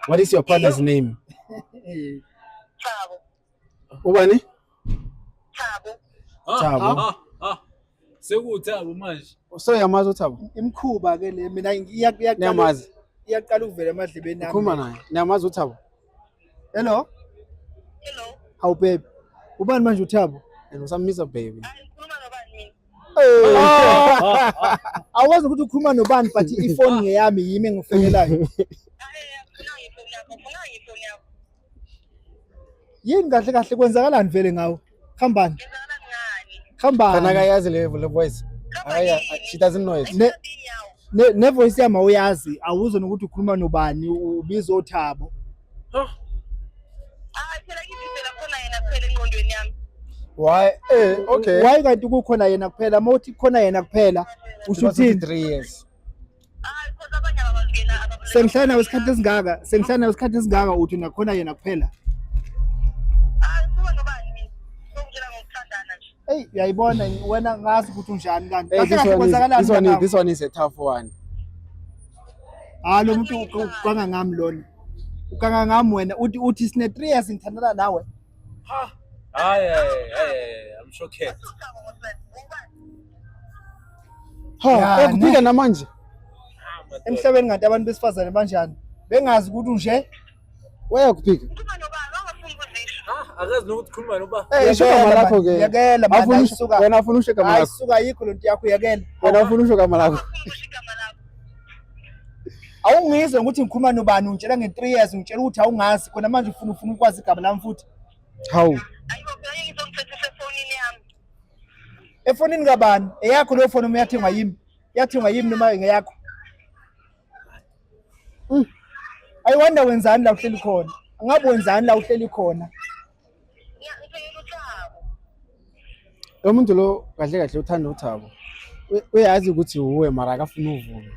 What is your partner's name? Thabo. Ubani? Thabo. Thabo. Sekuthabo manje. So yamazi uThabo? Imkhuba ke le mina Niyamazi? iyaqala ukuvela emadlebeni nami. Ukhuluma naye. Niyamazi uThabo? Hello? Hello. Hawu babe. Ubani manje uThabo? And usamisa baby. Ngikhuluma nobani mina? Awazi ukuthi ukhuluma nobani but ifoni ngeyami yimi engifekelayo. Ngifuna ngifoni yakho. Yini kahle kahle kwenzakalani vele ngawo? Khambani. Ngizana ngani? Khambani. Kana akayazi le voice. She doesn't know it. Ne voice yami awuyazi, awuzwe nokuthi ukhuluma nobani, ubiza uThabo. Phela phela khona yena phela engqondweni yami. Why? Okay. Why kanti kukhona yena kuphela? Mawuthi khona yena kuphela, usho uthini? 3 years. Because abanye abazingena Sengihlala nawe isikhathi esingaka uthi nakhona yena kuphela. Ngikhuluma nobani mina? Ngokutshela ngokuthandana nje. Hey, uyayibona wena ngazi ukuthi unjani kanti. Hey, Kahle kahle kwenzakalani? this one is a tough one. Lo muntu ukanga ngami lona. Ukanga ngami wena uthi sine 3 years ngithandana nawe. Hayi, I'm shocked. Kuphika namanje. Emhlabeni ngathi abantu besifazane banjani? Bengazi ukuthi unje. Wayakuphika. Ngikhuluma nobani? Ongafuni ukuzisho. Akazi nokuthi khuluma noba. Shaka lakho ke. Yakela manje suka. Wena ufuna ushaka Hayi malakho. suka yikho lonto yakho yakela. Wena ufuna ushaka malakho. Igama lakho. Awungizwe ukuthi ngikhuluma nobani ungitshela nge3 years ungitshela ukuthi awungazi khona manje ufuna ukwazi igama lami futhi. Hawu. Ayibo phela ngizongithathisa efonini yami. Efonini kabani? Eyakho leyo phone uyathengwa yimi. Yathengwa yimi noma ngeyakho? Ayiwanda wenzani la uhleli khona? Angabe wenzani la uhleli khona? Ngiyangitshela uThabo. Lo muntu lo kahle kahle uthanda uThabo. Uyazi ukuthi uwe mara akafuna uvume.